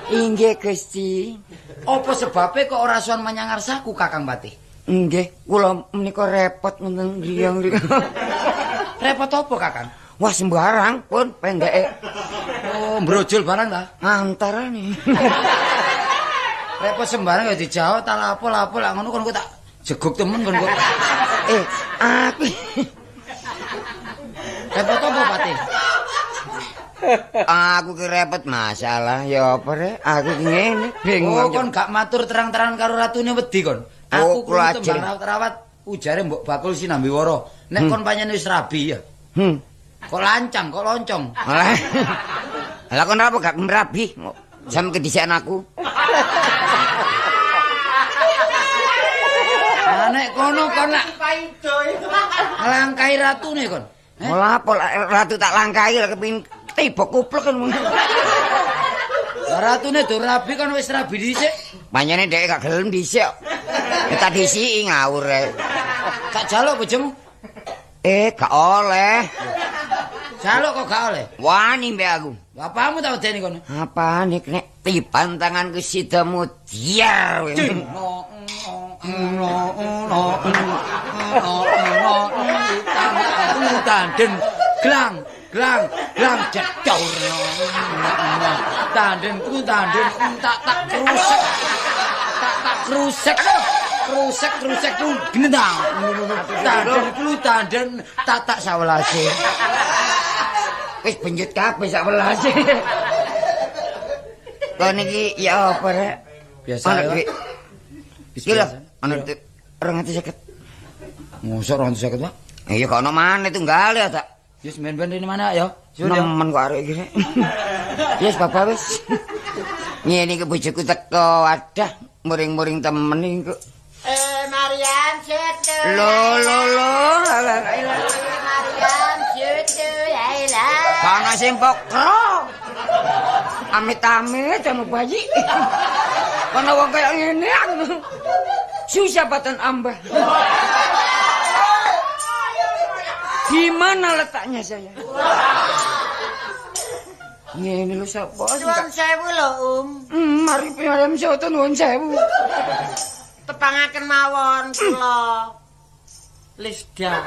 Inggih Gusti. Apa sebabe kok ora sowan menyang ngarsaku Kakang Pate? Nggih, kula menika repot wonten griya-griya. Repot apa Kakang? Wah sembarang pun pendeke. Oh, brojol barang ta? Antarane. Repot sembarang ya dijawab tak lapo-lapo lak ngono kon kok tak jeguk temen kon kok. Aku. Repot apa Pate? Aku ki repot masalah ya apa rek? Aku ki ngene bingung. Oh, kon gak matur terang-terangan karo ratune wedi kon. Aku kudu rawat ujare Mbok Bakul Sinambi Woro. Nek kon pancen wis rabi ya. Kok lancang, kok loncong. Lah kon apa gak merabi? Jam kedisian aku. Nek kono kon lak langkai ratune kon. Olah apa ratu tak langkai lek kepengin tiba kuplek kan. Lah ratune do rabi kan wis rabi dhisik. Panjene dhek gak gelem dhisik. Kita disiki ngawur ae. Tak jaluk bojomu. Gak oleh. Jaluk kok gak oleh. Wani mbek aku. Bapamu tak wedeni kono. Apa nek tiban tanganku sidamu diar. Tanden glang jedor. Tanden tak krusek ku gendang. Tanden tak sawelase. Wis benjut kabeh sak welase. Kok niki ya apa rek? Biasa wae. Iki lho, ana 250. Ngosok 250, Pak. Iya kok ono maneh tunggal ya tak. Wis men-men ini mana ya? Nemen kok arek iki rek. Yes bapak wis. Ngene iki bojoku teko, wadah muring-muring temen iki kok. Mariam situ. Lo. Mariam situ ya ilah. Kana sing pokro. Amit-amit sama bayi. Kana wong kaya ngene aku. Susah batan ambah. Gimana letaknya saya? Ngene lho sapa? Nuwun sewu lho, Mari piyam soto nuwun sewu. Tepangaken mawon kula. Lisda.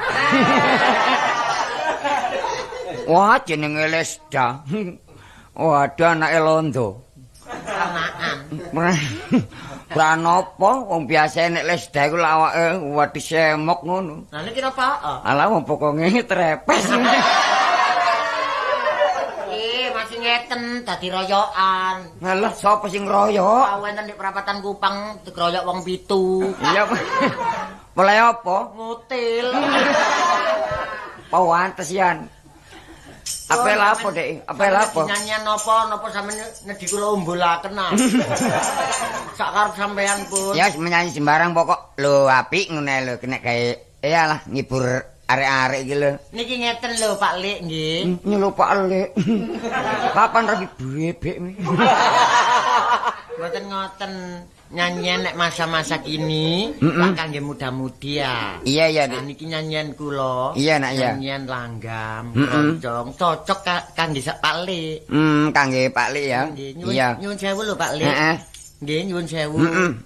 Wah, jenenge Lesda. Waduh anake londo. Pranopo wong biasa nek Lesda iku awake wadhi semok ngono. Lah niki napa? Alah wong pokoke trepes. Masih ngeten dadi royokan. Ngalah sapa sing royok? Wonten di perapatan Kupang dikeroyok wong 7. Iya. Mulai apa? Ngutil. Pawantes yan. Apel apa, Dek? Apel apa? Nyanyian napa sampeyan nedhi kula umbulaken ah. Sak karep sampeyan pun. Ya menyanyi sembarang pokok. Lho apik ngene lho kena gawe iyalah ngibur arek-arek iki lho. Niki ngeten lho Pak Lik nggih. Nyeluk Pak Lik. Kapan regi bebek mi? Mboten ngoten. Nyanyian nek masa-masa kini Pak kangge muda-mudi ya. Iya, Nah, niki nyanyian kula. Iya, nak ya. Nyanyian langgam, roncong, cocok kangge Pak Lik. Kangge Pak Lik ya. Iya. Nyuwun sewu lho Pak Lik. Heeh. Nggih, nyuwun sewu.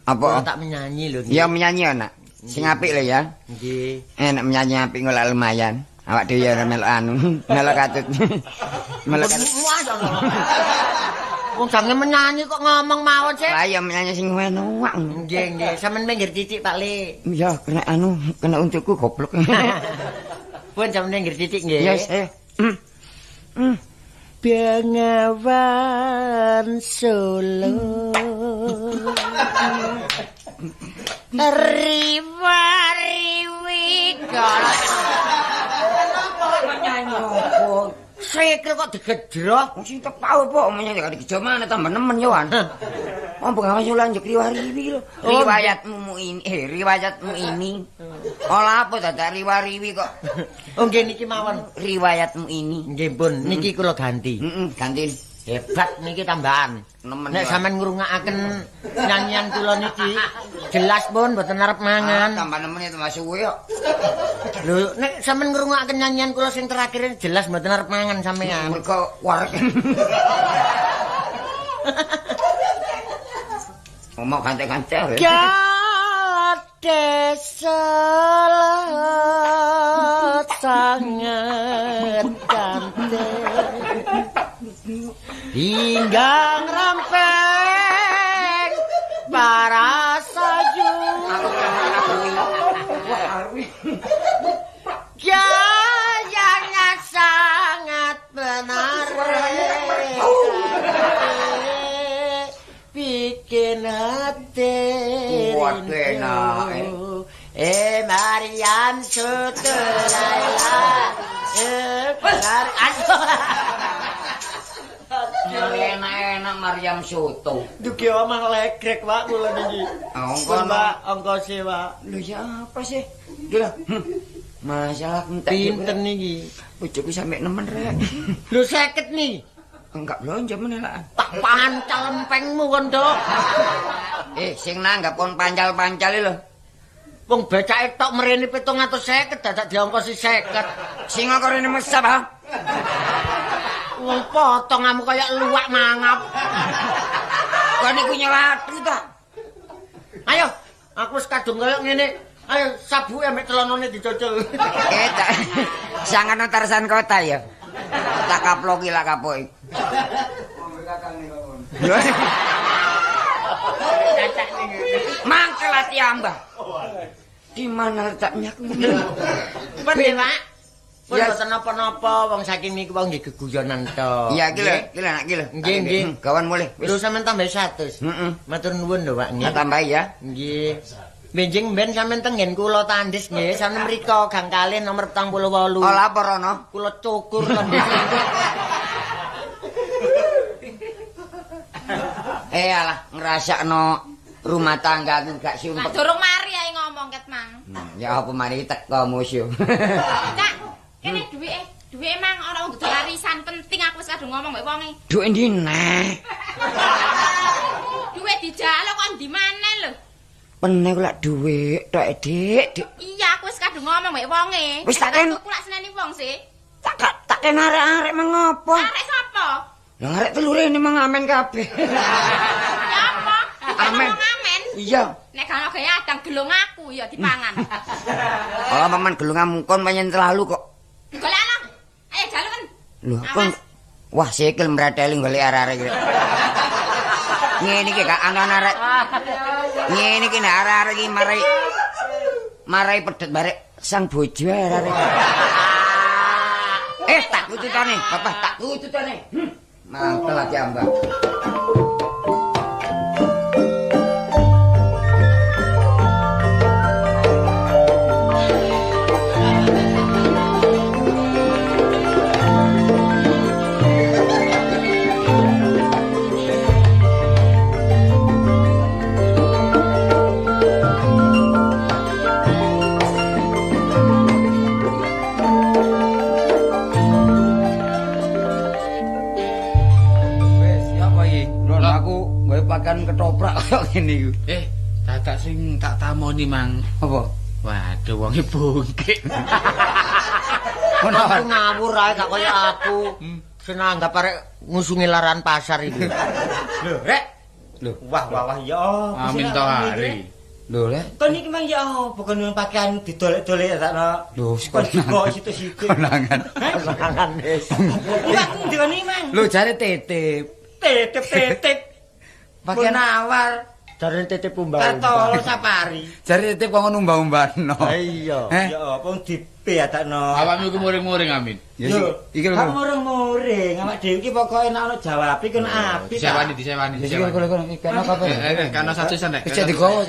Apa? Kula tak menyanyi lho. Ya menyanyi anak. Sing apik lho ya. Nggih. Enak menyanyi apik ngolah lumayan. Awak dhewe ya melok anu, melok katut. Melok katut. Wong jange menyanyi kok ngomong mawon sih. Lah ya menyanyi sing enak. Nggih. Sampeyan minggir titik Pak Lik. Ya kena anu, kena untukku goblok. Pun sampeyan minggir titik nggih. Yes, Bengawan Solo riwa-riwi Nyanyi apa? Sikil kok digedroh. Sing tepau apa menyanyi gak digejo mana tambah nemen yo an. Wong Bengawan Solo lanjut riwa-riwi lho. Riwayatmu ini. Olah apa dadak riwa-riwi kok. Oh nggih niki mawon. Riwayatmu ini. Nggih pun, niki kula ganti. Ganti. Hebat niki tambahan. Nemen. Nek sampean ngrungokaken nyanyian kula niki jelas pun mboten arep mangan. Tambah nemen itu Mas suwe kok. Lho, nek sampean ngrungokaken nyanyian kula sing terakhir jelas mboten arep mangan sampean. Mergo warek. Ngomong ganti-ganti ya. Desolot sangat cantik hingga rampeng para sayu gayanya sangat menarik bikin hati rindu. Mariam Soto Laila benar Enak-enak Mariam Soto. dugi omah legrek Pak kula niki. Ongko Mbak ongkose Pak. Lho ya apa sih? Gila. Masalah entek Pinten niki? bojoku sampe nemen rek. Lho 50 nih. Enggak blonjo meneh lah. Tak pancal lempengmu kon, Dok. Sing nanggap kon pancal-pancale lho. Wong becake tok mrene 750 dadak diongkosi 50. Sing kok rene mesap ha. Wong potonganmu kaya luwak mangap. Kon iku nyelatu ta. Ayo, aku wis kadung kaya ngene. Ayo sabuke mek celanane dicocol. Tak sangan Tarzan kota ya. Tak kaploki lah kapoki. Mangkel ati ambah. Di mana letaknya aku? Piye, Pak? Pun Ya. boten napa-napa, wong saking niku wong nggih geguyonan tok. Iya iki lho nak iki lho. Nggih, nggih. Kawan mulih. Lho sampean tambah 100. Heeh. Matur nuwun lho, Pak nggih. Tak tambahi ya. Nggih. Benjing ben sampean tenggen kula tandis nggih, sampeyan mriko gang kalih nomor 48. Oh lapor ono. Kula cukur lan. Alah ngrasakno rumah tangga aku gak Lah sumpek. durung mari ae ngomong ket mang. Ya apa mari teko musuh. Cak, kene duwike mang ora wong dudu arisan penting aku wis kadung ngomong mbek wonge. Duit ndi neh? Duwe dijaluk kok ndi maneh lho. Peneh kula duit tok Dik. Iya, aku wis kadung ngomong mbek wonge. Wis tak ken- aku lak seneni wong sih. Tak ken arek-arek mengopo? Arek sapa? Lah arek telure ini mengamen kabeh. Ya apa? Amen. Amen. Iya. Nek gak ono gaya adang gelung aku ya dipangan. Oh paman gelungan kon panjen terlalu kok. Golekno. Ayo jaluken. Lho kon wah sikil mrateli golek arek-arek iki. Ngene iki gak ana arek. Ngene iki nek arek-arek iki marai pedet barek sang bojo arek. Tak tututane, Bapak, tak tututane. Mangkel aja Mbak. Pakan ketoprak kaya ngene iku. Dadak sing tak tamoni mang. Apa? Waduh wonge bungkik. Aku ngawur ae gak kaya aku. Senang anggap arek ngusungi laran pasar iki. Lho, Rek. Lho, Wah, ya. Amin to hari. lho Lek. Kon iki mang ya apa kon pakaian didolek-dolek sakno. Lho, Kon kok situ-situ. konangan. Konangan wis. Enggak ndikoni mang. Lho jare titip. Titip. Pakaian awar. Jare titip umbal. Katolo safari. jare titip kok umbah-umbahno. Iya. Ya apa wong dipeatakno. Awakmu iku muring-muring Amin. Ya iki lho. Kamu muring-muring, awak dhewe iki pokoke nek ana jawabi kon apik. Disewani. Iki lho kena apa? Kan satu sen rek. Cek digowo,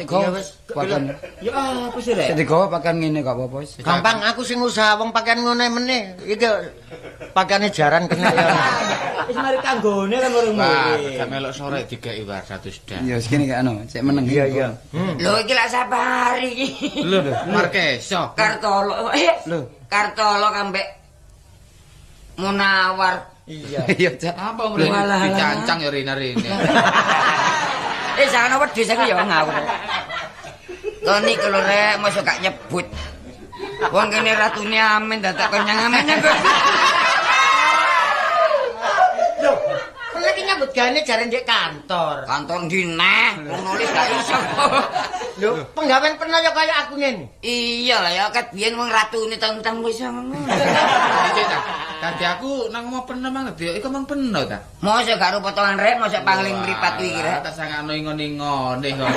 Pakan. Ya apa sih, Rek? Cek digowo pakan ngene gak apa-apa wis. Gampang aku sing usaha wong pakaian ngene meneh. Iki pakaiane jaran kena ya. Wis mari kanggone kan Wah, muring-muring. gak melok sore dikeki war 100 dak. Ya segini gak anu, cek meneng. Iya. Lho iki lak safari iki. Lho, Markeso. Kartolo. Lho. Kartolo kambek Munawar. Iya. Iya, Cak. Apa mrene dicancang ya rene-rene. Jangan wedhus aku ya ngawur. Kon iki lho Rek, mosok gak nyebut. Wong kene ratune Amin dadak kenyang Aminnya kok. Lagi nyambut gawe jare ndek kantor. Kantor ndi neh, nulis gak iso. Lho, penggawean pernah ya kaya aku ngene. Iya lah ya ket biyen wong ratune tang-tang wis ngono. Tadi aku nang mau peno mang dia iku mang peno ta. Mosok gak potongan Rek, mosok pangling mripat iki Rek. Tak sangano ingon-ingone kok.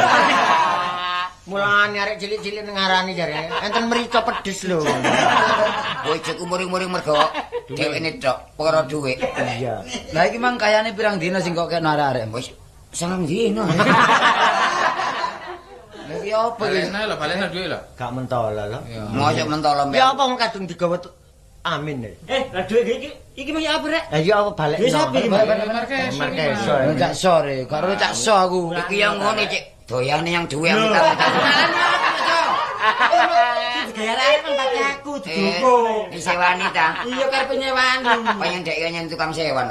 Mulane arek cilik-cilik ngarani jare. Enten mrica pedes lho. Bojoku muring-muring mergo dhewene tok perkara dhuwit. Iya. Lah iki mang kayane pirang dina sing kok kena arek-arek. Wis sangang dina. Lah iki opo iki? Balena duwe lho. Gak mentolo lho. Mosok mentolo mbek. Ya apa wong kadung digawa Amin lho. Lah dhuwit iki mau ya apa, Rek? Lah ya apa balik. Wis api, Markeso. Markeso. Cak sore, karo cak so aku. Iki yang ngene, Cik. Doyane yang duwe aku tak. arek kan pake aku didukung. Ini sewani ta. Iya karepe nyewani. Pengen dek nyen tukang sewan.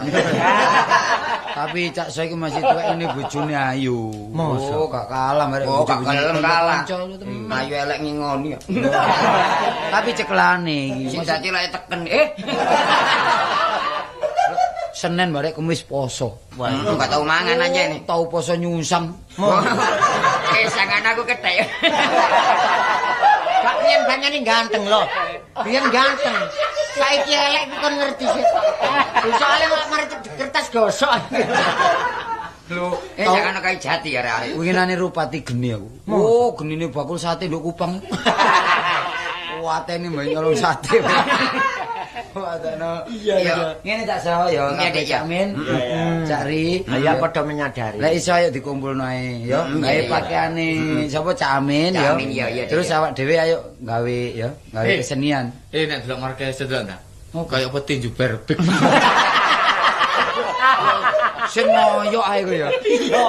Tapi Cak Soe iku masih tuwek ini bojone ayu. Masa? Oh, gak kalah merek Oh, gak kelem kalah. Kanca lu temen. Ayu elek ngingoni ya. Tapi ceklane iki. Sing dadi lek teken. Senin barek Kamis poso. Wah, gak tau mangan aja nih. Tau poso nyungsang. Sangan aku ketek. Kak piyen banyane ganteng lho. Biyen ganteng. Saiki elek kon ngerti sih. Soale mak mari kertas gosok. Lho, jangan kayak jati ya arek. Winginane rupati geni aku. Oh, genine bakul sate nduk Kupang. Watene mbak nyolong sate. Watene. Iya. Ngene tak so ya, Ngene, Cak Min. Cak Ri. Ayo padha menyadari. Lek iso ayo dikumpulno ae ya. Gawe pakaiane sapa Cak Amin ya. Cak Amin, iya. Terus awak dhewe ayo gawe ya, gawe kesenian. Nek delok markas delok ta. Kayak petinju berbek. Sing ngoyo ae ku ya. Iya.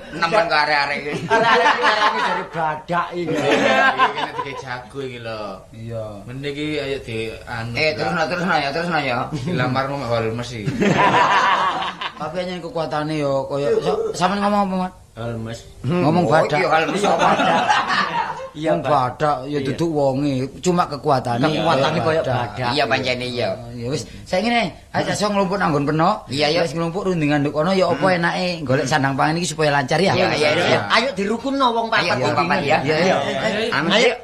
Nemen ke arek-arek iki. Arek-arek dari badak iki. Iki nek dike jago iki lho. Iya. Mending iki ayo di anu. Terusno ya. Dilamarno mek warung mesti. Tapi hanya kekuatannya yo koyo sampean ngomong apa, Mas? Halmes. Ngomong badak. Iya kalau bisa badak. Iya badak ya duduk wonge, cuma kekuatannya. Kekuatannya koyo badak. Iya pancene iya. Ya wis, saiki ngene, aja iso nglumpuk nang nggon penok. Iya, ya. Wis nglumpuk rundingan nduk kono ya apa enake golek sandang pangan iki supaya lancar ya. Iya. Ayo dirukunno wong papat. Ayo, wong papat ya. Iya. Amin. Ayo.